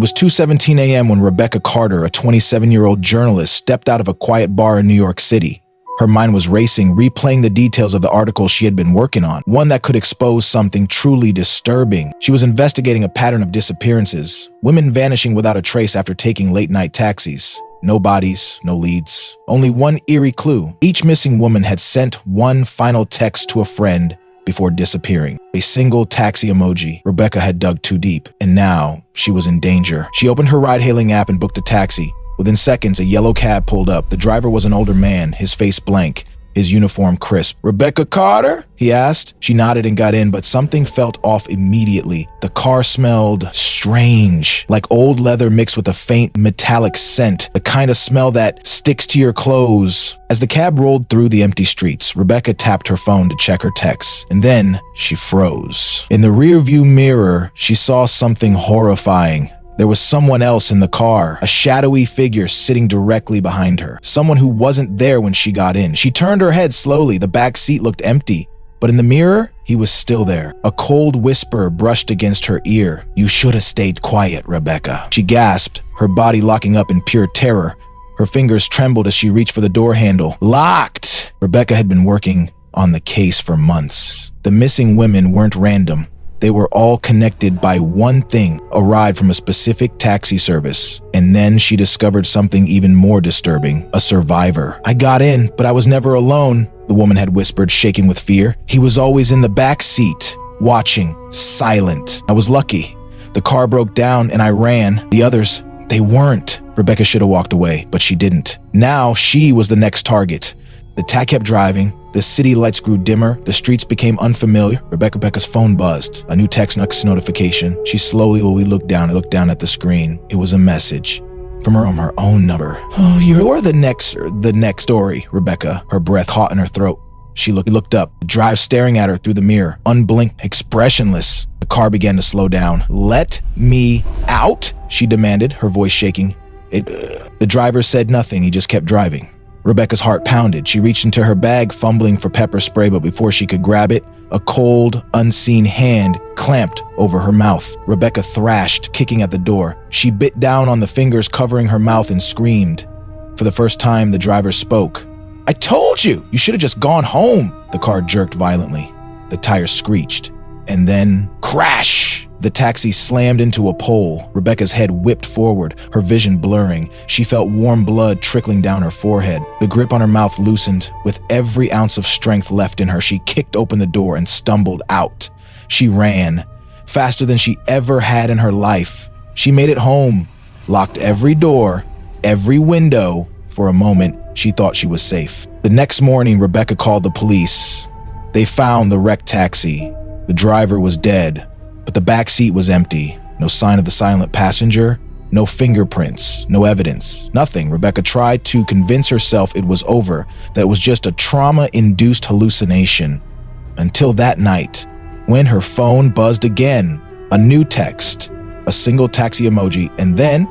was 2:17 a.m. when Rebecca Carter, a 27-year-old journalist, stepped out of a quiet bar in New York City. Her mind was racing, replaying the details of the article she had been working on, one that could expose something truly disturbing. She was investigating a pattern of disappearances, women vanishing without a trace after taking late-night taxis. No bodies, no leads, only one eerie clue. Each missing woman had sent one final text to a friend before disappearing. A single taxi emoji. Rebecca had dug too deep, and now she was in danger. She opened her ride-hailing app and booked a taxi. Within seconds, a yellow cab pulled up. The driver was an older man, his face blank, his uniform crisp. "Rebecca Carter?" he asked. She nodded and got in, but something felt off immediately. The car smelled strange, like old leather mixed with a faint metallic scent, the kind of smell that sticks to your clothes. As the cab rolled through the empty streets, Rebecca tapped her phone to check her texts, and then she froze. In the rearview mirror, she saw something horrifying. There was someone else in the car, a shadowy figure sitting directly behind her, someone who wasn't there when she got in. She turned her head slowly. The back seat looked empty, but in the mirror, he was still there. A cold whisper brushed against her ear. "You should have stayed quiet, Rebecca." She gasped, her body locking up in pure terror. Her fingers trembled as she reached for the door handle. Locked! Rebecca had been working on the case for months. The missing women weren't random. They were all connected by one thing, a ride from a specific taxi service. And then she discovered something even more disturbing, a survivor. "I got in, but I was never alone," the woman had whispered, shaking with fear. "He was always in the back seat, watching, silent. I was lucky. The car broke down and I ran. The others, they weren't." Rebecca should have walked away, but she didn't. Now she was the next target. The taxi kept driving. The city lights grew dimmer. The streets became unfamiliar. Rebecca's phone buzzed. A new text notification. She slowly looked down at the screen. It was a message from her own number. "Oh, you're the next story, Rebecca," her breath hot in her throat. She looked up, the driver staring at her through the mirror, unblinked, expressionless. The car began to slow down. "Let me out," she demanded, her voice shaking. The driver said nothing. He just kept driving. Rebecca's heart pounded. She reached into her bag, fumbling for pepper spray, but before she could grab it, a cold, unseen hand clamped over her mouth. Rebecca thrashed, kicking at the door. She bit down on the fingers covering her mouth and screamed. For the first time, the driver spoke. "I told you! You should have just gone home!" The car jerked violently. The tires screeched. And then, crash! The taxi slammed into a pole. Rebecca's head whipped forward, her vision blurring. She felt warm blood trickling down her forehead. The grip on her mouth loosened. With every ounce of strength left in her, she kicked open the door and stumbled out. She ran, faster than she ever had in her life. She made it home, locked every door, every window. For a moment, she thought she was safe. The next morning, Rebecca called the police. They found the wrecked taxi. The driver was dead, but the back seat was empty. No sign of the silent passenger, no fingerprints, no evidence, nothing. Rebecca tried to convince herself it was over, that it was just a trauma-induced hallucination. Until that night, when her phone buzzed again, a new text, a single taxi emoji, and then